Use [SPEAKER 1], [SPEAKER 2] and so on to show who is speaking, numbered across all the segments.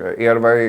[SPEAKER 1] ARY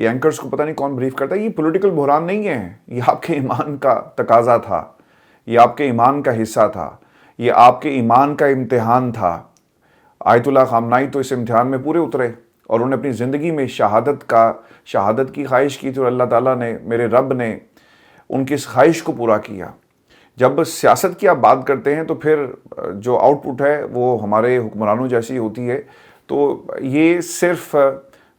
[SPEAKER 1] یہ anchors کو پتہ نہیں کون بریف کرتا ہے. یہ پولیٹیکل بحران نہیں ہے, یہ آپ کے ایمان کا تقاضا تھا, یہ آپ کے ایمان کا حصہ تھا, یہ آپ کے ایمان کا امتحان تھا. آیت اللہ خامنائی تو اس امتحان میں پورے اترے اور انہوں نے اپنی زندگی میں شہادت کی خواہش کی تھی, اور اللہ تعالیٰ نے, میرے رب نے ان کی اس خواہش کو پورا کیا. جب سیاست کی آپ بات کرتے ہیں تو پھر جو آؤٹ پٹ ہے وہ ہمارے حکمرانوں جیسی ہوتی ہے. تو یہ صرف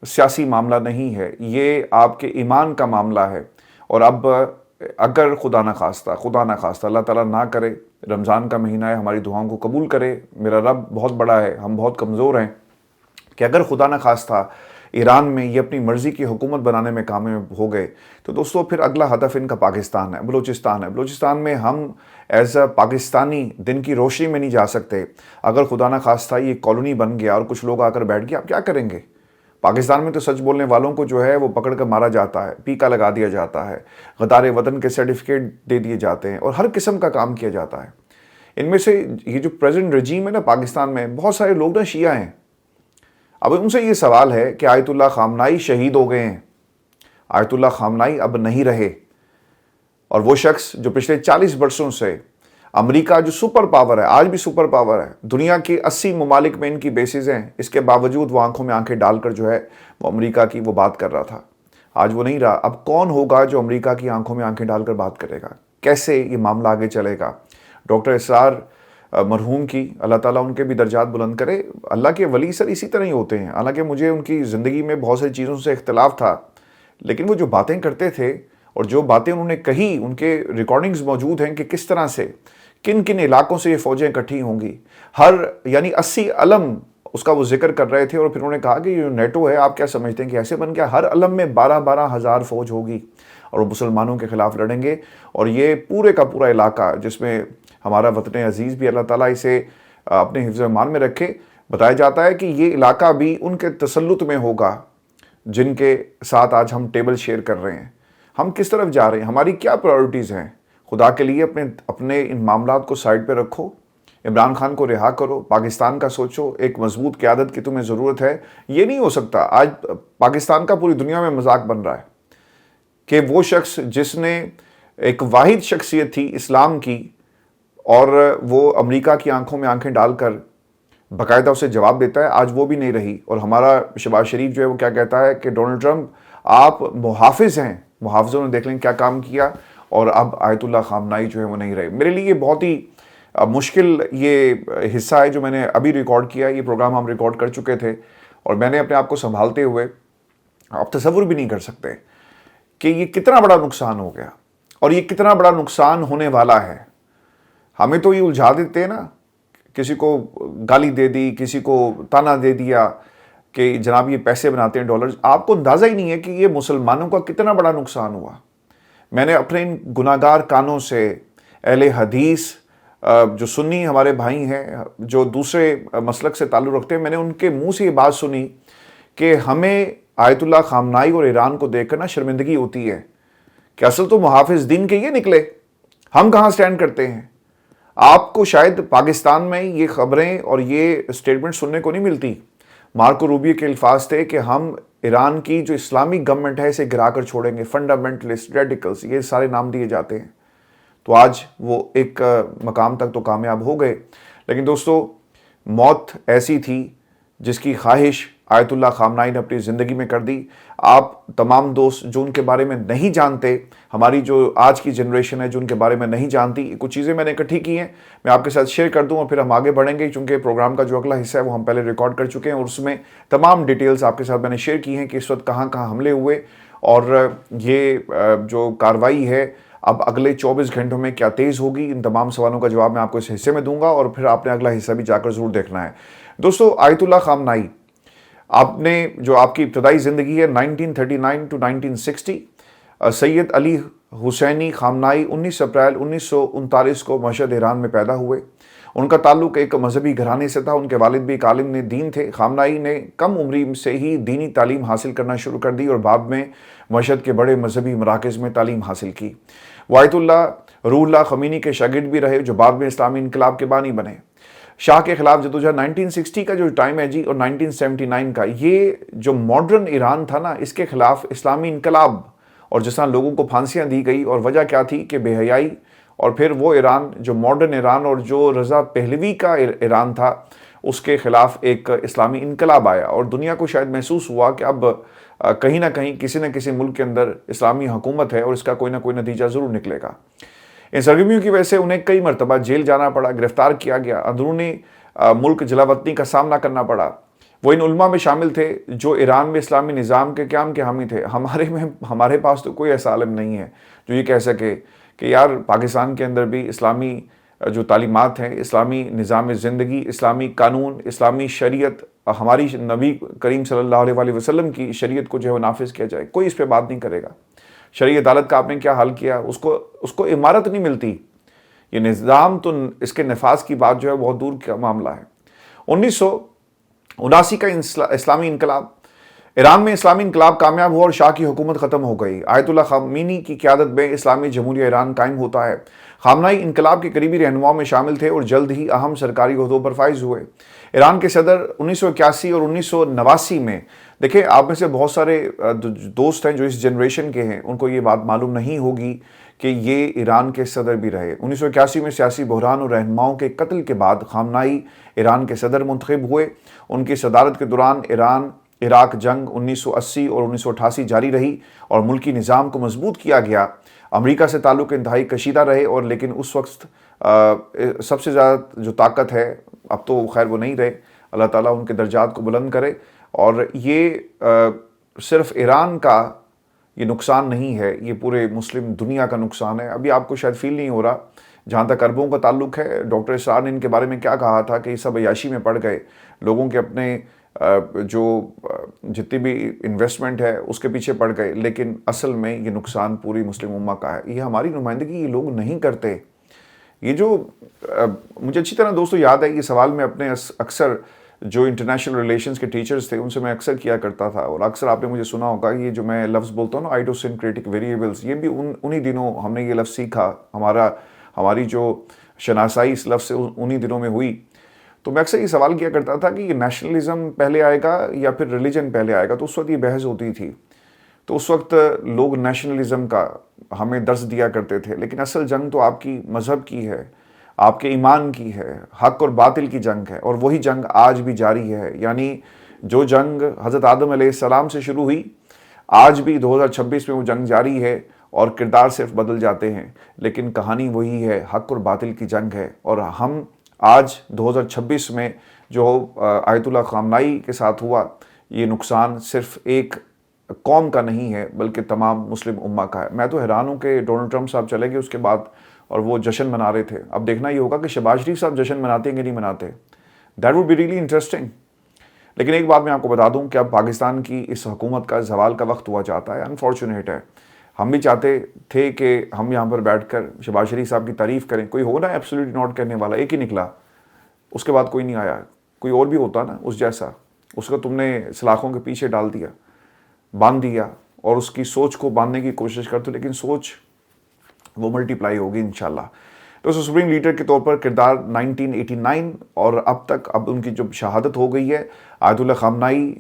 [SPEAKER 1] سیاسی معاملہ نہیں ہے, یہ آپ کے ایمان کا معاملہ ہے. اور اب اگر خدا نخواستہ اللہ تعالیٰ نہ کرے, رمضان کا مہینہ ہے, ہماری دعاؤں کو قبول کرے, میرا رب بہت بڑا ہے, ہم بہت کمزور ہیں, کہ اگر خدا نخواستہ ایران میں یہ اپنی مرضی کی حکومت بنانے میں کامیاب ہو گئے تو دوستو پھر اگلا ہدف ان کا پاکستان ہے, بلوچستان ہے. بلوچستان میں ہم ایز اے پاکستانی دن کی روشنی میں نہیں جا سکتے. اگر خدا نخواستہ یہ کالونی بن گیا اور کچھ لوگ آ کر بیٹھ گئے, آپ کیا کریں گے؟ پاکستان میں تو سچ بولنے والوں کو جو ہے وہ پکڑ کر مارا جاتا ہے, پیکا لگا دیا جاتا ہے, غدار وطن کے سرٹیفکیٹ دے دیے جاتے ہیں, اور ہر قسم کا کام کیا جاتا ہے. ان میں سے یہ جو پریزنٹ رجیم ہے نا پاکستان میں, بہت سارے لوگ نا شیعہ ہیں. اب ان سے یہ سوال ہے کہ آیت اللہ خامنائی شہید ہو گئے ہیں, آیت اللہ خامنائی اب نہیں رہے, اور وہ شخص جو پچھلے 40 برسوں سے امریکہ جو سپر پاور ہے, آج بھی سپر پاور ہے, دنیا کی 80 ممالک میں ان کی بیسز ہیں, اس کے باوجود وہ آنکھوں میں آنکھیں ڈال کر جو ہے وہ امریکہ کی وہ بات کر رہا تھا. آج وہ نہیں رہا. اب کون ہوگا جو امریکہ کی آنکھوں میں آنکھیں ڈال کر بات کرے گا؟ کیسے یہ معاملہ آگے چلے گا؟ ڈاکٹر اسرار مرحوم کی, اللہ تعالیٰ ان کے بھی درجات بلند کرے. اللہ کے ولی سر اسی طرح ہی ہوتے ہیں. حالانکہ مجھے ان کی زندگی میں بہت ساری چیزوں سے اختلاف تھا, لیکن وہ جو باتیں کرتے تھے اور جو باتیں انہوں نے کہی, ان کے ریکارڈنگز موجود ہیں کہ کس طرح سے کن کن علاقوں سے یہ فوجیں اکٹھی ہوں گی. یعنی 80 علم اس کا وہ ذکر کر رہے تھے, اور پھر انہوں نے کہا کہ یہ نیٹو ہے, آپ کیا سمجھتے ہیں کہ ایسے بن گیا؟ ہر علم میں 12 ہزار فوج ہوگی اور وہ مسلمانوں کے خلاف لڑیں گے. اور یہ پورے کا پورا علاقہ جس میں ہمارا وطن عزیز بھی, اللہ تعالیٰ اسے اپنے حفظ و ایمان میں رکھے, بتایا جاتا ہے کہ یہ علاقہ بھی ان کے تسلط میں ہوگا جن کے ساتھ آج ہم ٹیبل شیئر کر رہے ہیں. ہم کس طرف جا رہے ہیں؟ ہماری کیا پرائورٹیز ہیں؟ خدا کے لیے اپنے ان معاملات کو سائڈ پہ رکھو, عمران خان کو رہا کرو, پاکستان کا سوچو, ایک مضبوط قیادت کی تمہیں ضرورت ہے. یہ نہیں ہو سکتا. آج پاکستان کا پوری دنیا میں مذاق بن رہا ہے کہ وہ شخص جس نے ایک واحد شخصیت تھی اسلام کی, اور وہ امریکہ کی آنکھوں میں آنکھیں ڈال کر باقاعدہ اسے جواب دیتا ہے, آج وہ بھی نہیں رہی. اور ہمارا شہباز شریف جو ہے وہ کیا کہتا ہے کہ ڈونلڈ ٹرمپ آپ محافظ ہیں, محافظوں نے دیکھ لیں کیا کام کیا, اور اب آیت اللہ خامنائی جو ہے وہ نہیں رہے. میرے لیے یہ بہت ہی مشکل یہ حصہ ہے جو میں نے ابھی ریکارڈ کیا. یہ پروگرام ہم ریکارڈ کر چکے تھے, اور میں نے اپنے آپ کو سنبھالتے ہوئے, آپ تصور بھی نہیں کر سکتے کہ یہ کتنا بڑا نقصان ہو گیا, اور یہ کتنا بڑا نقصان ہونے والا ہے. ہمیں تو یہ الجھا دیتے ہیں نا, کسی کو گالی دے دی, کسی کو تانا دے دیا کہ جناب یہ پیسے بناتے ہیں ڈالرز. آپ کو اندازہ ہی نہیں ہے کہ یہ مسلمانوں کا کتنا بڑا نقصان ہوا. میں نے اپنے ان گناہگار کانوں سے اہل حدیث جو سنی ہمارے بھائی ہیں, جو دوسرے مسلک سے تعلق رکھتے ہیں, میں نے ان کے منہ سے یہ بات سنی کہ ہمیں آیت اللہ خامنائی اور ایران کو دیکھ کر نا شرمندگی ہوتی ہے کہ اصل تو محافظ دین کے یہ نکلے, ہم کہاں سٹینڈ کرتے ہیں. آپ کو شاید پاکستان میں یہ خبریں اور یہ اسٹیٹمنٹ سننے کو نہیں ملتی. مارکو روبیو کے الفاظ تھے کہ ہم ایران کی جو اسلامک گورنمنٹ ہے اسے گرا کر چھوڑیں گے, فنڈامنٹلسٹ, ریڈیکلز, یہ سارے نام دیے جاتے ہیں. تو آج وہ ایک مقام تک تو کامیاب ہو گئے, لیکن دوستو موت ایسی تھی جس کی خواہش آیت اللہ خامنائی نے اپنی زندگی میں کر دی. آپ تمام دوست جو ان کے بارے میں نہیں جانتے, ہماری جو آج کی جنریشن ہے جو ان کے بارے میں نہیں جانتی, کچھ چیزیں میں نے اکٹھی کی ہیں, میں آپ کے ساتھ شیئر کر دوں اور پھر ہم آگے بڑھیں گے, چونکہ پروگرام کا جو اگلا حصہ ہے وہ ہم پہلے ریکارڈ کر چکے ہیں, اور اس میں تمام ڈیٹیلز آپ کے ساتھ میں نے شیئر کی ہیں کہ اس وقت کہاں کہاں حملے ہوئے, اور یہ جو کارروائی ہے اب اگلے 24 گھنٹوں میں کیا تیز ہوگی. ان تمام سوالوں کا جواب میں آپ کو اس حصے میں دوں گا, اور پھر آپ نے اگلا حصہ بھی جا کر ضرور دیکھنا ہے. دوستو آیت اللہ خامنائی, آپ نے جو آپ کی ابتدائی زندگی ہے 1939 to 1960, Syed Ali Hussaini خامنائی 19 April 1939 کو مشہد ایران میں پیدا ہوئے. ان کا تعلق ایک مذہبی گھرانے سے تھا. ان کے والد بھی ایک عالم دین تھے. خامنائی نے کم عمری سے ہی دینی تعلیم حاصل کرنا شروع کر دی, اور بعد میں مشہد کے بڑے مذہبی مراکز میں تعلیم حاصل کی. وہ آیت اللہ روح اللہ خمینی کے شاگرد بھی رہے, جو بعد میں اسلامی انقلاب کے بانی بنے. شاہ کے خلاف جدوجہد 1960 کا جو ٹائم ہے جی اور 1979 کا، یہ جو ماڈرن ایران تھا نا، اس کے خلاف اسلامی انقلاب اور جس طرح لوگوں کو پھانسیاں دی گئی، اور وجہ کیا تھی کہ بے حیائی، اور پھر وہ ایران جو ماڈرن ایران اور جو رضا پہلوی کا ایران تھا اس کے خلاف ایک اسلامی انقلاب آیا، اور دنیا کو شاید محسوس ہوا کہ اب کہیں نہ کہیں کسی نہ کسی ملک کے اندر اسلامی حکومت ہے اور اس کا کوئی نہ کوئی نتیجہ ضرور نکلے گا۔ ان سرگرمیوں کی وجہ سے انہیں کئی مرتبہ جیل جانا پڑا، گرفتار کیا گیا، اندرونی ملک جلاوطنی کا سامنا کرنا پڑا۔ وہ ان علماء میں شامل تھے جو ایران میں اسلامی نظام کے قیام کے حامی تھے۔ ہمارے پاس تو کوئی ایسا عالم نہیں ہے جو یہ کہہ سکے کہ یار پاکستان کے اندر بھی اسلامی جو تعلیمات ہیں، اسلامی نظام زندگی، اسلامی قانون، اسلامی شریعت، ہماری نبی کریم صلی اللہ علیہ وآلہ وسلم کی شریعت کو جو ہے وہ نافذ کیا جائے۔ کوئی اس پہ بات نہیں کرے گا۔ شرعی عدالت کا آپ نے کیا حل کیا، اس کو عمارت نہیں ملتی۔ یہ نظام تو اس کے نفاذ کی بات جو ہے بہت دور کا معاملہ ہے۔ 1979 کا اسلامی انقلاب، ایران میں اسلامی انقلاب کامیاب ہوا اور شاہ کی حکومت ختم ہو گئی۔ آیت اللہ خامنئی کی قیادت میں اسلامی جمہوریہ ایران قائم ہوتا ہے۔ خامنئی انقلاب کے قریبی رہنماؤں میں شامل تھے اور جلد ہی اہم سرکاری عہدوں پر فائز ہوئے۔ ایران کے صدر 1981 اور 1989 میں، دیکھیں آپ میں سے بہت سارے دوست ہیں جو اس جنریشن کے ہیں، ان کو یہ بات معلوم نہیں ہوگی کہ یہ ایران کے صدر بھی رہے۔ 1981 میں سیاسی بحران اور رہنماؤں کے قتل کے بعد خامنئی ایران کے صدر منتخب ہوئے۔ ان کی صدارت کے دوران ایران عراق جنگ 1980 اور 1988 جاری رہی اور ملکی نظام کو مضبوط کیا گیا۔ امریکہ سے تعلق انتہائی کشیدہ رہے، اور لیکن اس وقت سب سے زیادہ جو طاقت ہے، اب تو خیر وہ نہیں رہے، اللہ تعالیٰ ان کے درجات کو بلند کرے۔ اور یہ صرف ایران کا یہ نقصان نہیں ہے، یہ پورے مسلم دنیا کا نقصان ہے۔ ابھی آپ کو شاید فیل نہیں ہو رہا، جہاں تک عربوں کا تعلق ہے، ڈاکٹر اسرار نے ان کے بارے میں کیا کہا تھا کہ یہ سب عیاشی میں پڑ گئے، لوگوں کے اپنے جو جتنی بھی انویسٹمنٹ ہے اس کے پیچھے پڑ گئے، لیکن اصل میں یہ نقصان پوری مسلم امہ کا ہے۔ یہ ہماری نمائندگی یہ لوگ نہیں کرتے۔ یہ جو مجھے اچھی طرح دوستو یاد ہے، یہ سوال میں اپنے اکثر جو انٹرنیشنل ریلیشنز کے ٹیچرز تھے ان سے میں اکثر کیا کرتا تھا، اور اکثر آپ نے مجھے سنا ہوگا یہ جو میں لفظ بولتا ہوں نا، آئیڈوسنکریٹک ویریبلز، یہ بھی انہی دنوں ہم نے یہ لفظ سیکھا، ہماری جو شناسائی اس لفظ سے انہی دنوں میں ہوئی۔ تو میں اکثر یہ سوال کیا کرتا تھا کہ یہ نیشنلزم پہلے آئے گا یا پھر ریلیجن پہلے آئے گا، تو اس وقت یہ بحث ہوتی تھی۔ تو اس وقت لوگ نیشنلزم کا ہمیں درس دیا کرتے تھے، لیکن اصل جنگ تو آپ کی مذہب کی ہے، آپ کے ایمان کی ہے، حق اور باطل کی جنگ ہے، اور وہی جنگ آج بھی جاری ہے۔ یعنی جو جنگ حضرت آدم علیہ السلام سے شروع ہوئی، آج بھی 2026 میں وہ جنگ جاری ہے، اور کردار صرف بدل جاتے ہیں، لیکن کہانی وہی ہے، حق اور باطل کی جنگ ہے۔ اور ہم آج 2026 میں جو آیت اللہ خامنئی کے ساتھ ہوا، یہ نقصان صرف ایک قوم کا نہیں ہے بلکہ تمام مسلم امہ کا ہے۔ میں تو حیران ہوں کہ ڈونلڈ ٹرمپ صاحب چلے گئے اس کے بعد اور وہ جشن منا رہے تھے۔ اب دیکھنا یہ ہوگا کہ شہباز شریف صاحب جشن مناتے ہیں کہ نہیں مناتے۔ That would be really interesting. لیکن ایک بات میں آپ کو بتا دوں کہ اب پاکستان کی اس حکومت کا زوال کا وقت ہوا جاتا ہے، انفارچونیٹ ہے۔ ہم بھی چاہتے تھے کہ ہم یہاں پر بیٹھ کر شہباز شریف صاحب کی تعریف کریں، کوئی ہو نا ایبسلیوٹلی ناٹ کرنے والا، ایک ہی نکلا، اس کے بعد کوئی نہیں آیا۔ کوئی اور بھی ہوتا نا اس جیسا، اس کو تم نے سلاخوں کے پیچھے ڈال دیا، باندھ دیا، اور اس کی سوچ کو باندھنے کی کوشش کرتے، لیکن سوچ وہ ملٹی پلائی ہوگی انشاءاللہ۔ تو سپریم لیڈر کے طور پر کردار 1989 اور اب تک، اب ان کی جب شہادت ہو گئی ہے، آیت اللہ خامنئی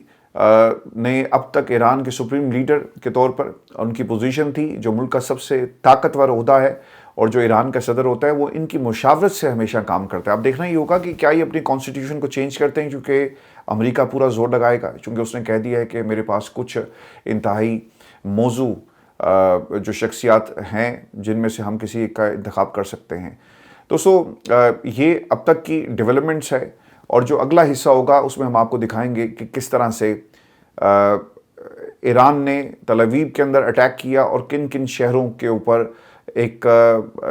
[SPEAKER 1] نے اب تک ایران کے سپریم لیڈر کے طور پر ان کی پوزیشن تھی، جو ملک کا سب سے طاقتور عہدہ ہے، اور جو ایران کا صدر ہوتا ہے وہ ان کی مشاورت سے ہمیشہ کام کرتا ہے۔ اب دیکھنا یہ ہوگا کہ کیا یہ اپنی کانسٹیٹیوشن کو چینج کرتے ہیں، کیونکہ امریکہ پورا زور لگائے گا، چونکہ اس نے کہہ دیا ہے کہ میرے پاس کچھ انتہائی موضوع جو شخصیات ہیں جن میں سے ہم کسی ایک کا انتخاب کر سکتے ہیں۔ تو یہ اب تک کی ڈیولپمنٹس ہے، اور جو اگلا حصہ ہوگا اس میں ہم آپ کو دکھائیں گے کہ کس طرح سے ایران نے تل ابیب کے اندر اٹیک کیا، اور کن کن شہروں کے اوپر ایک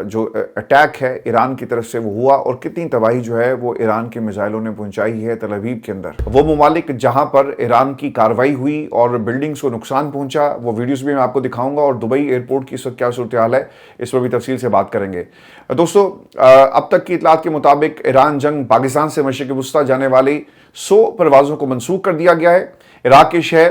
[SPEAKER 1] جو اٹیک ہے ایران کی طرف سے وہ ہوا، اور کتنی تباہی جو ہے وہ ایران کے میزائلوں نے پہنچائی ہے تل ابیب کے اندر۔ وہ ممالک جہاں پر ایران کی کارروائی ہوئی اور بلڈنگز کو نقصان پہنچا، وہ ویڈیوز بھی میں آپ کو دکھاؤں گا، اور دبئی ایئرپورٹ کی اس وقت کیا صورتحال ہے اس پر بھی تفصیل سے بات کریں گے۔ دوستو اب تک کی اطلاعات کے مطابق ایران جنگ پاکستان سے مشرق وسطیٰ جانے والی 100 پروازوں کو منسوخ کر دیا گیا ہے۔ عراق کے شہر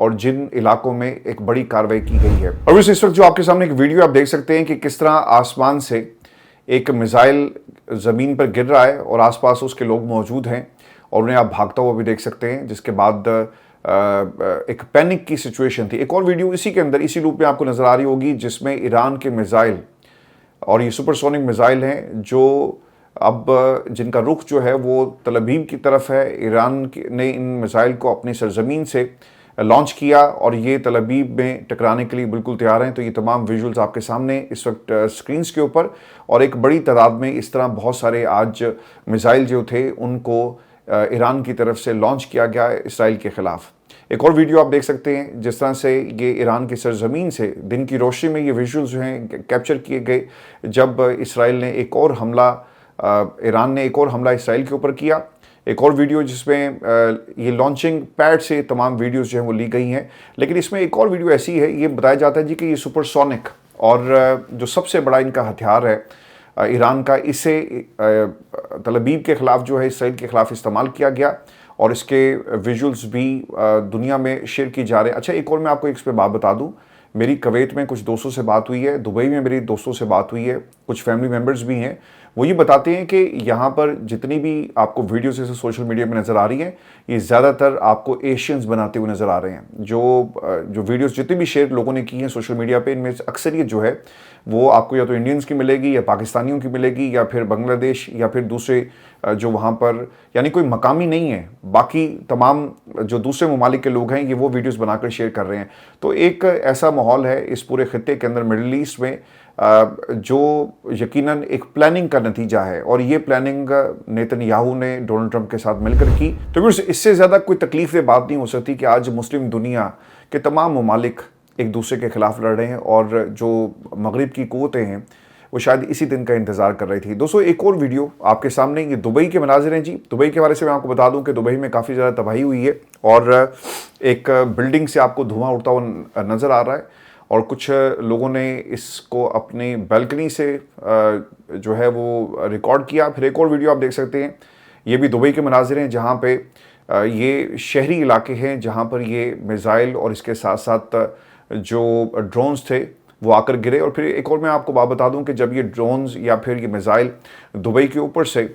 [SPEAKER 1] اور جن علاقوں میں ایک بڑی کارروائی کی گئی ہے۔ اور اس وقت جو آپ کے سامنے ایک ویڈیو آپ دیکھ سکتے ہیں کہ کس طرح آسمان سے ایک میزائل زمین پر گر رہا ہے اور آس پاس اس کے لوگ موجود ہیں اور انہیں آپ بھاگتا ہوا بھی دیکھ سکتے ہیں، جس کے بعد ایک پینک کی سچویشن تھی۔ ایک اور ویڈیو اسی کے اندر اسی لوپ میں آپ کو نظر آ رہی ہوگی جس میں ایران کے میزائل، اور یہ سپر سونک میزائل ہیں جو اب جن کا رخ جو ہے وہ تل ابیب کی طرف ہے۔ ایران نے ان میزائل کو اپنی سرزمین سے لانچ کیا اور یہ تل ابیب میں ٹکرانے کے لیے بالکل تیار ہیں۔ تو یہ تمام ویژولز آپ کے سامنے اس وقت سکرینز کے اوپر، اور ایک بڑی تعداد میں اس طرح بہت سارے آج میزائل جو تھے ان کو ایران کی طرف سے لانچ کیا گیا ہے اسرائیل کے خلاف۔ ایک اور ویڈیو آپ دیکھ سکتے ہیں جس طرح سے یہ ایران کی سرزمین سے دن کی روشنی میں یہ ویژولز جو ہیں کیپچر کیے گئے جب اسرائیل نے ایک اور حملہ ایران نے ایک اور حملہ اسرائیل کے اوپر کیا۔ ایک اور ویڈیو جس میں یہ لانچنگ پیڈ سے تمام ویڈیوز جو ہیں وہ لی گئی ہیں، لیکن اس میں ایک اور ویڈیو ایسی ہے، یہ بتایا جاتا ہے جی کہ یہ سپر سونک اور جو سب سے بڑا ان کا ہتھیار ہے ایران کا، اسے تل ابیب کے خلاف جو ہے اسرائیل کے خلاف استعمال کیا گیا اور اس کے ویژولز بھی دنیا میں شیئر کی جا رہے ہیں۔ اچھا ایک اور میں آپ کو اس پہ بات بتا دوں، میری کویت میں کچھ دوستوں سے بات ہوئی ہے، دبئی میں میری دوستوں سے بات ہوئی ہے، کچھ فیملی ممبرز بھی ہیں، وہ یہ بتاتے ہیں کہ یہاں پر جتنی بھی آپ کو ویڈیوز جیسے سوشل میڈیا میں نظر آ رہی ہیں، یہ زیادہ تر آپ کو ایشینز بناتے ہوئے نظر آ رہے ہیں۔ جو ویڈیوز جتنی بھی شیئر لوگوں نے کی ہیں سوشل میڈیا پہ، ان میں سے اکثریت جو ہے وہ آپ کو یا تو انڈینز کی ملے گی یا پاکستانیوں کی ملے گی یا پھر بنگلہ دیش یا پھر دوسرے جو وہاں پر، یعنی کوئی مقامی نہیں ہے، باقی تمام جو دوسرے ممالک کے لوگ ہیں یہ وہ ویڈیوز بنا کر شیئر کر رہے ہیں۔ تو ایک ایسا ماحول ہے اس پورے خطے کے اندر مڈل ایسٹ میں جو یقیناً ایک پلاننگ کا نتیجہ ہے، اور یہ پلاننگ نیتن یاہو نے ڈونلڈ ٹرمپ کے ساتھ مل کر کی۔ تو اس سے زیادہ کوئی تکلیف دہ بات نہیں ہو سکتی کہ آج مسلم دنیا کے تمام ممالک ایک دوسرے کے خلاف لڑ رہے ہیں، اور جو مغرب کی قوتیں ہیں وہ شاید اسی دن کا انتظار کر رہی تھی۔ دوستو ایک اور ویڈیو آپ کے سامنے، یہ دبئی کے مناظر ہیں جی۔ دبئی کے بارے سے میں آپ کو بتا دوں کہ دبئی میں کافی زیادہ تباہی ہوئی ہے، اور ایک بلڈنگ سے آپ کو دھواں اڑتا ہوا نظر آ رہا ہے، اور کچھ لوگوں نے اس کو اپنی بیلکنی سے جو ہے وہ ریکارڈ کیا۔ پھر ایک اور ویڈیو آپ دیکھ سکتے ہیں، یہ بھی دبئی کے مناظر ہیں جہاں پہ یہ شہری علاقے ہیں جہاں پر یہ میزائل اور اس کے ساتھ ساتھ جو ڈرونز تھے وہ آ کر گرے۔ اور پھر ایک اور میں آپ کو بات بتا دوں کہ جب یہ ڈرونز یا پھر یہ میزائل دبئی کے اوپر سے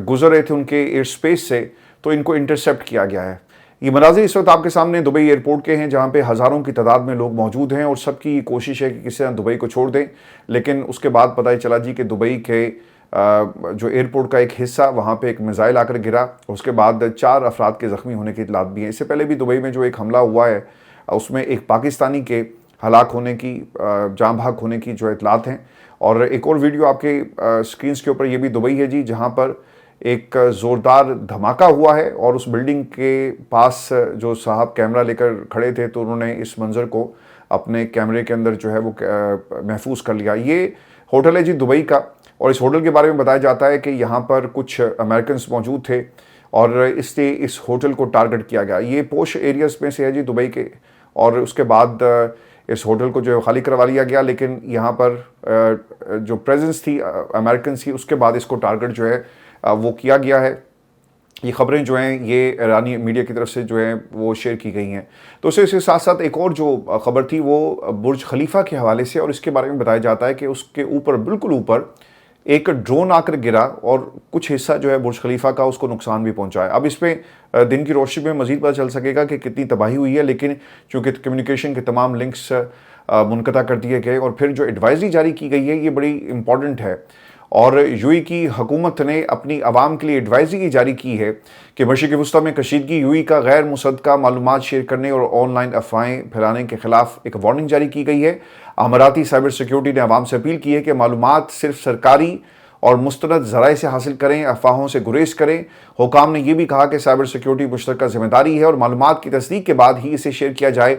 [SPEAKER 1] گزر رہے تھے ان کے ایئر سپیس سے، تو ان کو انٹرسیپٹ کیا گیا ہے۔ یہ مناظر اس وقت آپ کے سامنے دبئی ایئرپورٹ کے ہیں جہاں پہ ہزاروں کی تعداد میں لوگ موجود ہیں، اور سب کی کوشش ہے کہ کسی طرح دبئی کو چھوڑ دیں، لیکن اس کے بعد پتہ چلا جی کہ دبئی کے جو ایئرپورٹ کا ایک حصہ وہاں پہ ایک میزائل آ کر گرا، اس کے بعد 4 افراد کے زخمی ہونے کی اطلاعات بھی ہیں۔ اس سے پہلے بھی دبئی میں جو ایک حملہ ہوا ہے اس میں ایک پاکستانی کے ہلاک ہونے کی، جاں بحق ہونے کی جو اطلاعات ہیں۔ اور ایک اور ویڈیو آپ کے سکرینز کے اوپر، یہ بھی دبئی ہے جی جہاں پر ایک زوردار دھماکہ ہوا ہے، اور اس بلڈنگ کے پاس جو صاحب کیمرہ لے کر کھڑے تھے تو انہوں نے اس منظر کو اپنے کیمرے کے اندر جو ہے وہ محفوظ کر لیا۔ یہ ہوٹل ہے جی دبئی کا، اور اس ہوٹل کے بارے میں بتایا جاتا ہے کہ یہاں پر کچھ امریکنز موجود تھے اور اس لیے اس ہوٹل کو ٹارگٹ کیا گیا۔ یہ پوش ایریاز میں سے ہے جی دبئی کے، اور اس کے بعد اس ہوٹل کو جو ہے خالی کروا لیا گیا، لیکن یہاں پر جو پریزنس تھی امریکنز کی، اس کے بعد اس کو ٹارگٹ جو ہے وہ کیا گیا ہے۔ یہ خبریں جو ہیں یہ ایرانی میڈیا کی طرف سے جو ہیں وہ شیئر کی گئی ہیں۔ تو اس کے ساتھ ساتھ ایک اور جو خبر تھی وہ برج خلیفہ کے حوالے سے، اور اس کے بارے میں بتایا جاتا ہے کہ اس کے اوپر بالکل اوپر ایک ڈرون آ کر گرا اور کچھ حصہ جو ہے برج خلیفہ کا اس کو نقصان بھی پہنچا ہے۔ اب اس پہ دن کی روشنی میں مزید پتہ چل سکے گا کہ کتنی تباہی ہوئی ہے، لیکن چونکہ کمیونیکیشن کے تمام لنکس منقطع کر دیے گئے، اور پھر جو ایڈوائزری جاری کی گئی ہے یہ بڑی امپورٹنٹ ہے، اور یو اے کی حکومت نے اپنی عوام کے لیے ایڈوائزری جاری کی ہے کہ مشرق وسطیٰ میں کشیدگی، یو اے کا غیر مصدقہ معلومات شیئر کرنے اور آن لائن افواہیں پھیلانے کے خلاف ایک وارننگ جاری کی گئی ہے۔ اماراتی سائبر سیکیورٹی نے عوام سے اپیل کی ہے کہ معلومات صرف سرکاری اور مستند ذرائع سے حاصل کریں، افواہوں سے گریز کریں۔ حکام نے یہ بھی کہا کہ سائبر سیکیورٹی مشترکہ ذمہ داری ہے اور معلومات کی تصدیق کے بعد ہی اسے شیئر کیا جائے۔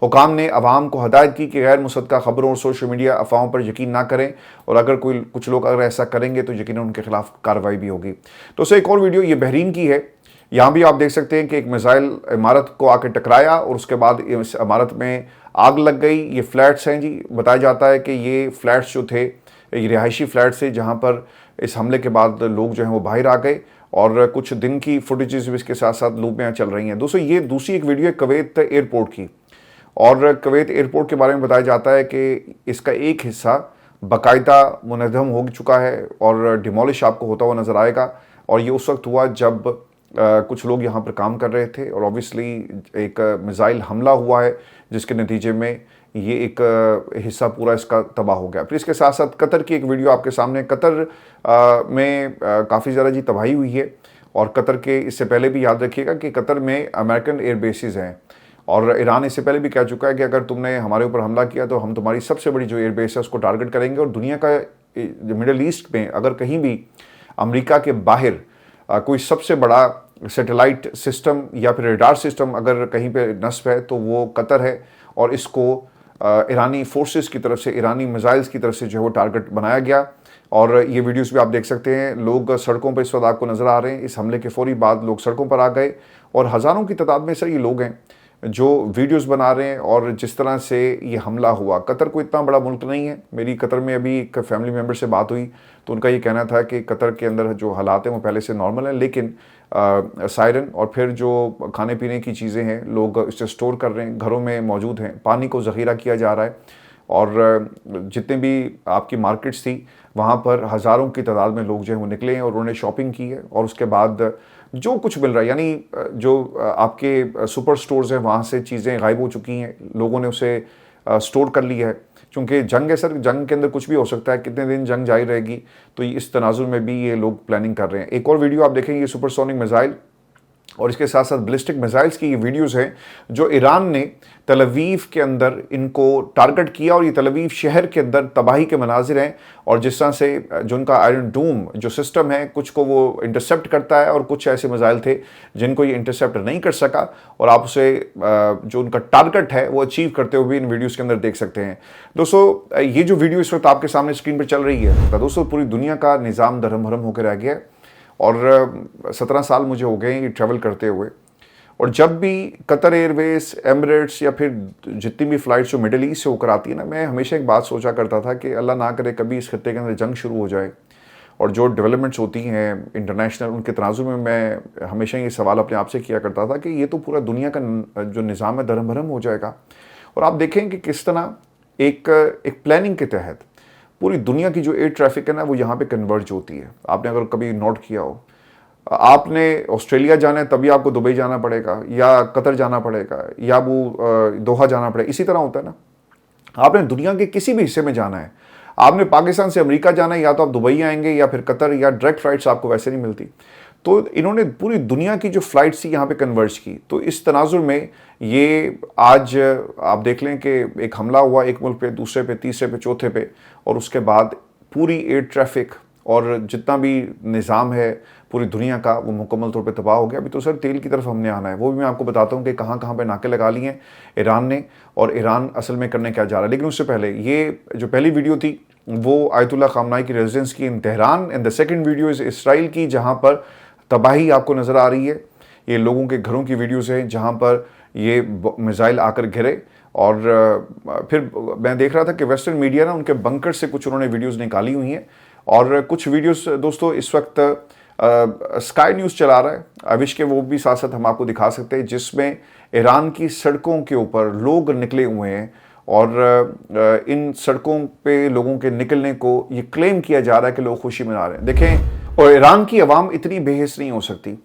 [SPEAKER 1] حکام نے عوام کو ہدایت کی کہ غیر مصدقہ خبروں اور سوشل میڈیا افواہوں پر یقین نہ کریں، اور اگر کچھ لوگ اگر ایسا کریں گے تو یقیناً ان کے خلاف کارروائی بھی ہوگی۔ تو اسے ایک اور ویڈیو یہ بحرین کی ہے، یہاں بھی آپ دیکھ سکتے ہیں کہ ایک میزائل عمارت کو آ کے ٹکرایا اور اس کے بعد اس عمارت میں آگ لگ گئی۔ یہ فلیٹس ہیں جی، بتایا جاتا ہے کہ یہ فلیٹس جو تھے یہ رہائشی فلیٹس تھے جہاں پر اس حملے کے بعد لوگ جو ہیں وہ باہر آ گئے، اور کچھ دن کی فوٹیجز بھی اس کے ساتھ ساتھ لوپ میں چل رہی ہیں. دوستوں یہ دوسری ایک ویڈیو ہے کویت ایئرپورٹ کی, اور کویت ایئرپورٹ کے بارے میں بتایا جاتا ہے کہ اس کا ایک حصہ باقاعدہ منہدم ہو چکا ہے اور ڈیمولش آپ کو ہوتا ہوا نظر آئے گا. اور یہ اس وقت ہوا جب کچھ لوگ یہاں پر کام کر رہے تھے اور اوبیسلی ایک میزائل حملہ ہوا ہے جس کے نتیجے میں یہ ایک حصہ پورا اس کا تباہ ہو گیا. پھر اس کے ساتھ ساتھ قطر کی ایک ویڈیو آپ کے سامنے. قطر میں کافی زیادہ جی تباہی ہوئی ہے, اور قطر کے اس سے پہلے بھی یاد رکھیے گا کہ قطر میں امریکن ایئر بیسز ہیں, اور ایران اس سے پہلے بھی کہہ چکا ہے کہ اگر تم نے ہمارے اوپر حملہ کیا تو ہم تمہاری سب سے بڑی جو ایئر بیس ہے اس کو ٹارگٹ کریں گے. اور دنیا کا مڈل ایسٹ میں اگر کہیں بھی امریکہ کے باہر کوئی سب سے بڑا سیٹلائٹ سسٹم یا پھر ریڈار سسٹم اگر کہیں پہ نصب ہے تو وہ قطر ہے, اور اس کو ایرانی فورسز کی طرف سے, ایرانی میزائلز کی طرف سے جو ہے وہ ٹارگٹ بنایا گیا. اور یہ ویڈیوز بھی آپ دیکھ سکتے ہیں, لوگ سڑکوں پہ اس وقت آپ کو نظر آ رہے ہیں. اس حملے کے فوری بعد لوگ سڑکوں پر آ گئے, اور ہزاروں کی تعداد میں سر یہ لوگ ہیں جو ویڈیوز بنا رہے ہیں. اور جس طرح سے یہ حملہ ہوا, قطر کو اتنا بڑا ملک نہیں ہے. میری قطر میں ابھی ایک فیملی ممبر سے بات ہوئی تو ان کا یہ کہنا تھا کہ قطر کے اندر جو حالات ہیں وہ پہلے سے نارمل ہیں, لیکن سائرن اور پھر جو کھانے پینے کی چیزیں ہیں لوگ اسے سٹور کر رہے ہیں, گھروں میں موجود ہیں, پانی کو ذخیرہ کیا جا رہا ہے. اور جتنے بھی آپ کی مارکیٹس تھی وہاں پر ہزاروں کی تعداد میں لوگ جو ہیں وہ نکلے ہیں اور انہوں نے شاپنگ کی ہے. اور اس کے بعد جو کچھ مل رہا ہے, یعنی جو آپ کے سپر سٹورز ہیں وہاں سے چیزیں غائب ہو چکی ہیں, لوگوں نے اسے سٹور کر لیا ہے. چونکہ جنگ ہے سر, جنگ کے اندر کچھ بھی ہو سکتا ہے, کتنے دن جنگ جاری رہے گی, تو اس تناظر میں بھی یہ لوگ پلاننگ کر رہے ہیں. ایک اور ویڈیو آپ دیکھیں, یہ سپر سونک میزائل اور اس کے ساتھ ساتھ بلسٹک میزائلز کی یہ ویڈیوز ہیں جو ایران نے تل اویو کے اندر ان کو ٹارگٹ کیا, اور یہ تل اویو شہر کے اندر تباہی کے مناظر ہیں. اور جس طرح سے جو ان کا آئرن ڈوم جو سسٹم ہے, کچھ کو وہ انٹرسیپٹ کرتا ہے اور کچھ ایسے میزائل تھے جن کو یہ انٹرسیپٹ نہیں کر سکا, اور آپ اسے جو ان کا ٹارگٹ ہے وہ اچیو کرتے ہوئے ان ویڈیوز کے اندر دیکھ سکتے ہیں. دوستو یہ جو ویڈیو اس وقت آپ کے سامنے اسکرین پر چل رہی ہے, دوستو پوری دنیا کا نظام درہم بھرم ہو کے رہ گیا ہے. اور 17 سال مجھے ہو گئے ہیں یہ ٹریول کرتے ہوئے, اور جب بھی قطر ایئر ویز, ایمریٹس یا پھر جتنی بھی فلائٹس جو مڈل ایسٹ سے ہو کر آتی ہے نا, میں ہمیشہ ایک بات سوچا کرتا تھا کہ اللہ نہ کرے کبھی اس خطے کے اندر جنگ شروع ہو جائے. اور جو ڈیولپمنٹس ہوتی ہیں انٹرنیشنل, ان کے تناظر میں ہمیشہ یہ سوال اپنے آپ سے کیا کرتا تھا کہ یہ تو پورا دنیا کا جو نظام ہے درہم بھرم ہو جائے گا. اور آپ دیکھیں کہ کس طرح ایک پلاننگ کے تحت پوری دنیا کی جو ایئر ٹریفک ہے نا وہ یہاں پہ کنورج ہوتی ہے. آپ نے اگر کبھی نوٹ کیا ہو, آپ نے آسٹریلیا جانا ہے تبھی آپ کو دبئی جانا پڑے گا, یا قطر جانا پڑے گا, یا وہ دوحہ جانا پڑے گا. اسی طرح ہوتا ہے نا, آپ نے دنیا کے کسی بھی حصے میں جانا ہے, آپ نے پاکستان سے امریکہ جانا ہے, یا تو آپ دبئی آئیں گے یا پھر قطر, یا ڈائریکٹ فلائٹس آپ کو ویسے نہیں ملتی. تو انہوں نے پوری دنیا کی جو فلائٹس تھی یہاں پہ کنورج کی. تو اس تناظر میں یہ آج آپ دیکھ لیں کہ ایک حملہ ہوا ایک ملک پہ, دوسرے پہ, تیسرے پہ, چوتھے پہ, اور اس کے بعد پوری ایئر ٹریفک اور جتنا بھی نظام ہے پوری دنیا کا وہ مکمل طور پہ تباہ ہو گیا. ابھی تو سر تیل کی طرف ہم نے آنا ہے, وہ بھی میں آپ کو بتاتا ہوں کہ کہاں کہاں پہ ناکے لگا لیے ہیں ایران نے, اور ایران اصل میں کرنے کیا جا رہا ہے. لیکن اس سے پہلے یہ جو پہلی ویڈیو تھی وہ آیت اللہ خامنائی کی ریزیڈنس کی in Tehran, and the second video is Israel کی جہاں پر تباہی آپ کو نظر آ رہی ہے. یہ لوگوں کے گھروں کی ویڈیوز ہیں جہاں پر یہ میزائل آ کر گرے. اور پھر میں دیکھ رہا تھا کہ ویسٹرن میڈیا نا ان کے بنکر سے کچھ انہوں نے ویڈیوز نکالی ہوئی ہیں, اور کچھ ویڈیوز دوستو اس وقت اسکائی نیوز چلا رہا ہے, اوش کے وہ بھی ساتھ ساتھ ہم آپ کو دکھا سکتے ہیں, جس میں ایران کی سڑکوں کے اوپر لوگ نکلے ہوئے ہیں, اور ان سڑکوں پہ لوگوں کے نکلنے کو یہ کلیم کیا جا رہا ہے کہ لوگ خوشی منا رہے ہیں. دیکھیں, اور ایران کی عوام اتنی بے حس نہیں ہو سکتی.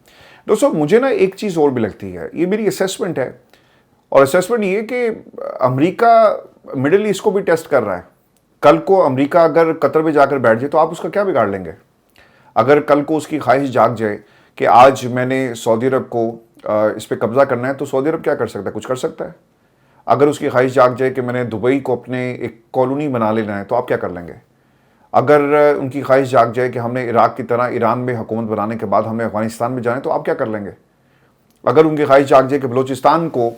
[SPEAKER 1] دوستو مجھے نا ایک چیز اور بھی لگتی ہے, یہ میری اسیسمنٹ ہے, اور اسیسمنٹ یہ کہ امریکہ مڈل ایسٹ کو بھی ٹیسٹ کر رہا ہے. کل کو امریکہ اگر قطر میں جا کر بیٹھ جائے تو آپ اس کا کیا بگاڑ لیں گے؟ اگر کل کو اس کی خواہش جاگ جائے کہ آج میں نے سعودی عرب کو اس پہ قبضہ کرنا ہے, تو سعودی عرب کیا کر سکتا ہے؟ کچھ کر سکتا ہے. اگر اس کی خواہش جاگ جائے کہ میں نے دبئی کو اپنے ایک کالونی بنا لینا ہے, تو آپ کیا کر لیں گے؟ اگر ان کی خواہش جاگ جائے کہ ہم نے عراق کی طرح ایران میں حکومت بنانے کے بعد ہمیں افغانستان میں جانا ہے, تو آپ کیا کر لیں گے؟ اگر ان کی خواہش جاگ جائے کہ بلوچستان کو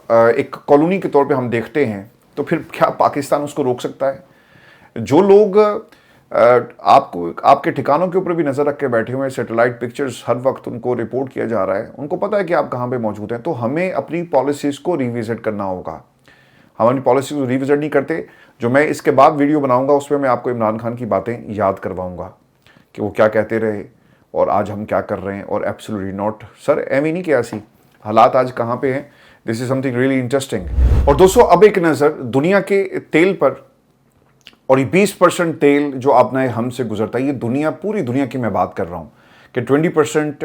[SPEAKER 1] ایک کالونی کے طور پہ ہم دیکھتے ہیں, تو پھر کیا پاکستان اس کو روک سکتا ہے؟ جو لوگ آپ کے ٹھکانوں کے اوپر بھی نظر رکھ کے بیٹھے ہوئے ہیں, سیٹلائٹ پکچرز ہر وقت ان کو رپورٹ کیا جا رہا ہے, ان کو پتہ ہے کہ آپ کہاں پہ موجود ہیں. تو ہمیں اپنی پالیسیز کو ریوزٹ کرنا ہوگا. ہم اپنی پالیسیز کو ریوزٹ نہیں کرتے. جو میں اس کے بعد ویڈیو بناؤں گا اس میں آپ کو عمران خان کی باتیں یاد کرواؤں گا کہ وہ کیا کہتے رہے, اور آج ہم کیا کر رہے ہیں اور ایبسولوٹلی ناٹ سر ایم ہی نہیں کیا سی حالات آج کہاں پہ ہیں. دس از سم تھنگ ریئلی انٹرسٹنگ. اور دوستوں اب ایک نظر دنیا کے تیل پر, اور یہ 20% تیل جو اپنا ہم سے گزرتا ہے, یہ پوری دنیا کی میں بات کر رہا ہوں کہ 20%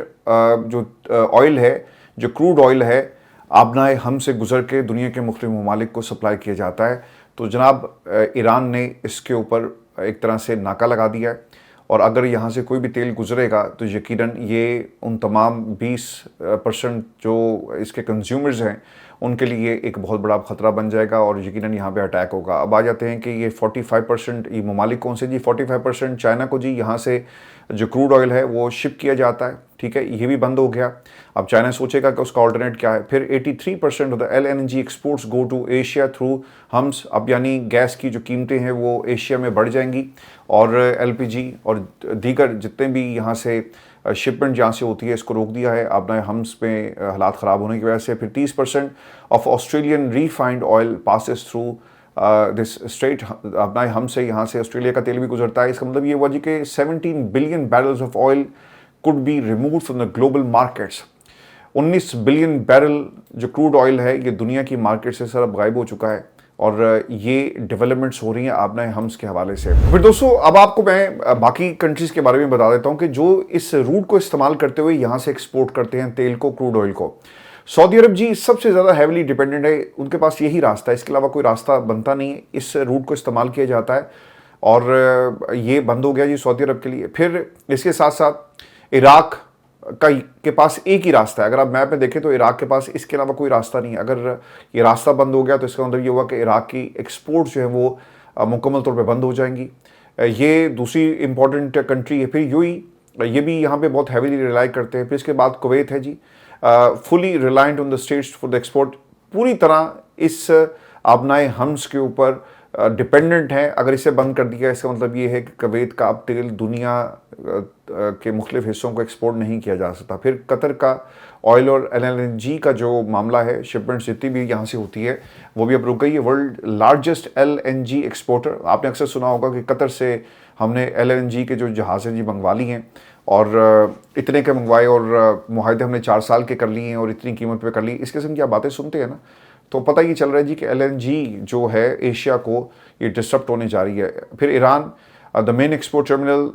[SPEAKER 1] جو آئل ہے, جو کروڈ آئل ہے, آبنائے ہم سے گزر کے دنیا کے مختلف ممالک کو سپلائی کیا جاتا ہے. تو جناب ایران نے اس کے اوپر ایک طرح سے ناکہ لگا دیا ہے, اور اگر یہاں سے کوئی بھی تیل گزرے گا تو یقیناً یہ ان تمام 20% جو اس کے کنزیومرز ہیں ان کے لیے ایک بہت بڑا خطرہ بن جائے گا, اور یقیناً یہاں پہ اٹیک ہوگا. اب آ جاتے ہیں کہ یہ 45% یہ ممالک کون سے جی. 45% چائنا کو جی یہاں سے جو کروڈ آئل ہے وہ شپ کیا جاتا ہے, ٹھیک ہے, یہ بھی بند ہو گیا. اب چائنا سوچے گا کہ اس کا آلٹرنیٹ کیا ہے. پھر 83% of the LNG exports go to Asia through Hormuz. اب یعنی گیس کی جو قیمتیں ہیں وہ ایشیا میں بڑھ جائیں گی, اور LPG اور دیگر جتنے بھی یہاں سے شپمنٹ جہاں سے ہوتی ہے اس کو روک دیا ہے اپنا ہمس میں حالات خراب ہونے کی وجہ سے. پھر 30% of Australian refined oil passes through this street. اپنا ہم سے یہاں سے آسٹریلیا کا تیل بھی گزرتا ہے. اس کا مطلب یہ ہوا جی کہ 17 billion بیرلز of oil could be removed from the global markets. 19 billion barrel جو کروڈ آئل ہے یہ دنیا کی مارکیٹ سے سر اب غائب ہو چکا ہے, اور یہ ڈیولپمنٹس ہو رہی ہیں آبنا ہمس کے حوالے سے. پھر دوستوں اب آپ کو میں باقی کنٹریز کے بارے میں بتا دیتا ہوں کہ جو اس روٹ کو استعمال کرتے ہوئے یہاں سے ایکسپورٹ کرتے ہیں تیل کو, کروڈ آئل کو. سعودی عرب جی سب سے زیادہ ہیویلی ڈیپینڈنٹ ہے, ان کے پاس یہی راستہ ہے, اس کے علاوہ کوئی راستہ بنتا نہیں ہے. اس روٹ کو استعمال کیا جاتا ہے اور یہ بند ہو گیا جی سعودی عرب کے لیے. پھر اس کے ساتھ ساتھ عراق کے پاس ایک ہی راستہ ہے. اگر آپ میپ میں دیکھیں تو عراق کے پاس اس کے علاوہ کوئی راستہ نہیں ہے. اگر یہ راستہ بند ہو گیا تو اس کا مطلب یہ ہوا کہ عراق کی ایکسپورٹ جو ہے وہ مکمل طور پہ بند ہو جائیں گی. یہ دوسری امپورٹنٹ کنٹری ہے. پھر یہ بھی یہاں پہ بہت ہیویلی ریلائی کرتے ہیں. پھر اس کے بعد کویت ہے جی, fully reliant on the straits for the export, پوری طرح اس آبنائے ہمس کے اوپر ڈپینڈنٹ ہے. اگر اسے بند کر دیا اس کا مطلب یہ ہے کہ کویت کا اب تیل دنیا کے مختلف حصوں کو ایکسپورٹ نہیں کیا جا سکتا. پھر قطر کا آئل اور LNG کا جو معاملہ ہے, شپمنٹ جتنی بھی یہاں سے ہوتی ہے وہ بھی اب رک گئی ہے. ورلڈ لارجسٹ LNG ایکسپورٹر, آپ نے اکثر سنا ہوگا کہ قطر سے ہم نے LNG کے جو جہازیں جی منگوا لی ہیں, اور اتنے کے منگوائے اور معاہدے ہم نے 4 سال کے کر لیے ہیں اور اتنی قیمت پہ کر لی. اس قسم کی آپ باتیں سنتے ہیں نا, تو پتہ یہ چل رہا ہے جی کہ LNG جو ہے ایشیا کو یہ ڈسٹرپٹ ہونے جا رہی ہے. پھر ایران دا مین ایکسپورٹ ٹرمینل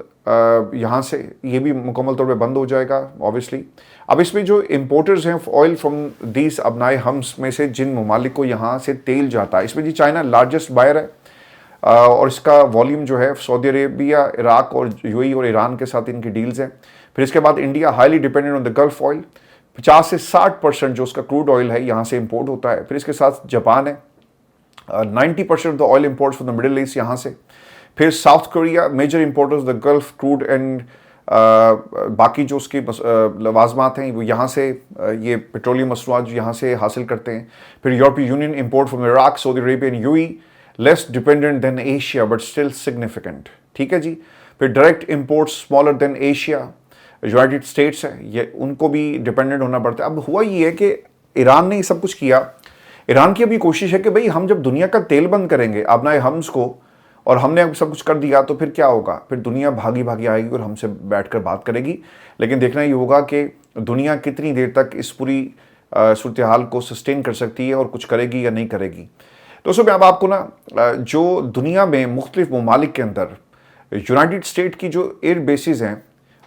[SPEAKER 1] یہاں سے یہ بھی مکمل طور پہ بند ہو جائے گا اوبیسلی. اب اس میں جو امپورٹرز ہیں آئل فرام دیز ابنائے ہمس میں سے جن ممالک کو یہاں سے تیل جاتا ہے, اس میں جی چائنا لارجسٹ بائر ہے, اور اس کا والیوم جو ہے سعودی عربیہ, عراق اور UAE اور ایران کے ساتھ ان کی ڈیلز ہیں. پھر اس کے بعد India highly dependent on the golf oil, 50 سے 60% جو اس کا کروڈ آئل ہے یہاں سے امپورٹ ہوتا ہے. پھر اس کے ساتھ جاپان ہے, 90% of the oil imports from the Middle East یہاں سے. پھر South Korea major importers the Gulf crude and باقی جو اس کی لوازمات ہیں وہ یہاں سے یہ پیٹرولیم مصنوعات جو یہاں سے حاصل کرتے ہیں. پھر یورپی Union import from Iraq, Saudi عربیہ and UAE, less dependent than Asia but still significant, ٹھیک ہے جی. پھر direct imports smaller than Asia, United States ہے, یہ ان کو بھی ڈیپینڈنٹ ہونا پڑتا ہے. اب ہوا یہ ہے کہ ایران نے یہ سب کچھ کیا. ایران کی ابھی کوشش ہے کہ بھئی ہم جب دنیا کا تیل بند کریں گے اپنا ہمس کو, اور ہم نے اب سب کچھ کر دیا تو پھر کیا ہوگا, پھر دنیا بھاگی بھاگی آئے گی اور ہم سے بیٹھ کر بات کرے گی. لیکن دیکھنا یہ ہوگا کہ دنیا کتنی دیر تک اس پوری صورتحال کو سسٹین کر سکتی ہے اور کچھ کرے گی یا نہیں کرے گی. دوستوں میں اب آپ کو نا جو دنیا میں مختلف ممالک کے اندر یونائٹیڈ اسٹیٹ کی جو ایئر بیسز ہیں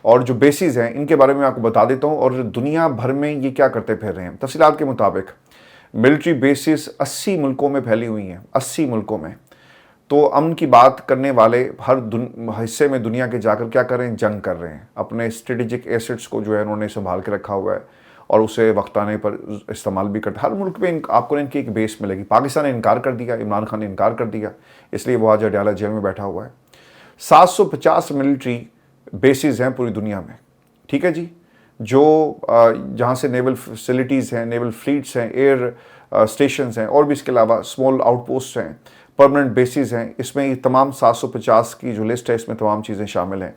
[SPEAKER 1] اور جو بیسز ہیں ان کے بارے میں آپ کو بتا دیتا ہوں, اور دنیا بھر میں یہ کیا کرتے پھر رہے ہیں. تفصیلات کے مطابق ملٹری بیسز 80 ملکوں میں پھیلی ہوئی ہیں, 80 ملکوں میں. تو امن کی بات کرنے والے ہر حصے میں دنیا کے جا کر کیا کر رہے ہیں, جنگ کر رہے ہیں. اپنے اسٹریٹجک ایسٹس کو جو ہے انہوں نے سنبھال کے رکھا ہوا ہے اور اسے وقت آنے پر استعمال بھی کرتا. ہر ملک میں آپ کو ان کی ایک بیس ملے گی. پاکستان نے انکار کر دیا, عمران خان نے انکار کر دیا, اس لیے وہ آج اڈیالہ جیل میں بیٹھا ہوا ہے. 750 ملٹری بیسز ہیں پوری دنیا میں, ٹھیک ہے جی, جو جہاں سے نیول فیسلٹیز ہیں, نیول فلیٹس ہیں, ایئر اسٹیشنز ہیں, اور بھی اس کے علاوہ اسمال آؤٹ پوسٹ ہیں, پرماننٹ بیسز ہیں. اس میں یہ تمام 750 کی جو لسٹ ہے اس میں تمام چیزیں شامل ہیں.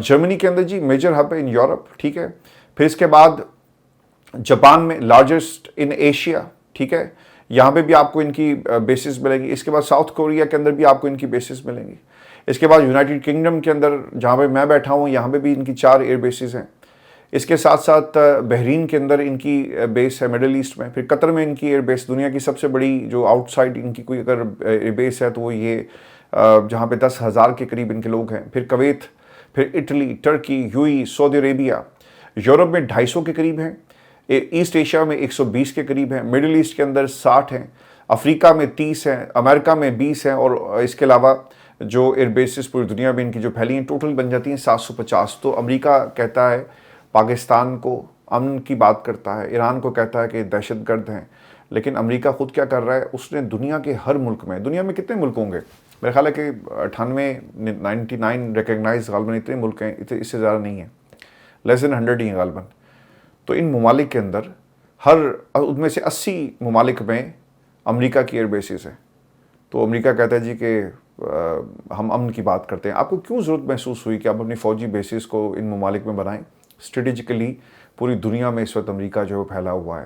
[SPEAKER 1] جرمنی کے اندر جی میجر ہب ہے ان یورپ, ٹھیک ہے. پھر اس کے بعد جاپان میں لارجسٹ ان ایشیا, ٹھیک ہے, یہاں پہ بھی آپ کو ان کی بیسز ملیں گی. اس کے بعد ساؤتھ کوریا کے اندر بھی آپ کو ان کی بیسز ملیں گی. اس کے بعد یونائٹڈ کنگڈم کے اندر جہاں پہ میں بیٹھا ہوں یہاں پہ بھی ان کی 4 ایئر بیسز ہیں. اس کے ساتھ ساتھ بحرین کے اندر ان کی بیس ہے مڈل ایسٹ میں. پھر قطر میں ان کی ایئر بیس, دنیا کی سب سے بڑی جو آؤٹ سائڈ ان کی کوئی اگر ایئر بیس ہے تو وہ یہ جہاں پہ 10,000 کے قریب ان کے لوگ ہیں. پھر کویت, پھر اٹلی, ٹرکی, یو سعودی عربیہ. یورپ میں 250 کے قریب ہیں, ایسٹ ایشیا میں 120 کے قریب ہیں, مڈل ایسٹ کے اندر 60 ہیں, افریقہ میں 30 ہیں, امریکہ میں 20 ہیں, اور اس کے علاوہ جو ایئر بیسز پوری دنیا میں ان کی جو پھیلی ہیں ٹوٹل بن جاتی ہیں 750. تو امریکہ کہتا ہے پاکستان کو امن کی بات کرتا ہے, ایران کو کہتا ہے کہ دہشت گرد ہیں, لیکن امریکہ خود کیا کر رہا ہے, اس نے دنیا کے ہر ملک میں, دنیا میں کتنے ملک ہوں گے, میرا خیال ہے کہ 99 ریکگنائز غالباً اتنے ملک ہیں, اس سے زیادہ نہیں ہیں, لیس دین 100 ہی ہیں غالباً. تو ان ممالک کے اندر ان میں سے 80 ممالک میں امریکہ کی ایئر بیسز ہیں. تو امریکہ کہتا ہے جی کہ ہم امن کی بات کرتے ہیں. آپ کو کیوں ضرورت محسوس ہوئی کہ آپ اپنی فوجی بیسز کو ان ممالک میں بنائیں؟ اسٹریٹجیکلی پوری دنیا میں اس وقت امریکہ جو ہے پھیلا ہوا ہے.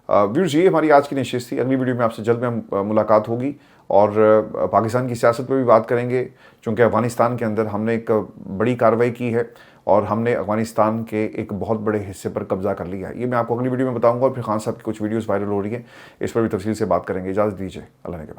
[SPEAKER 1] ویورز, یہ ہماری آج کی نشست تھی. اگلی ویڈیو میں آپ سے جلد میں ملاقات ہوگی اور پاکستان کی سیاست پہ بھی بات کریں گے, چونکہ افغانستان کے اندر ہم نے ایک بڑی کارروائی کی ہے اور ہم نے افغانستان کے ایک بہت بڑے حصے پر قبضہ کر لیا ہے. یہ میں آپ کو اگلی ویڈیو میں بتاؤں گا, اور پھر خان صاحب کی کچھ ویڈیوز وائرل ہو رہی ہیں, اس پر بھی تفصیل سے بات کریں گے. اجازت دیجیے, اللہ نے کے بعد.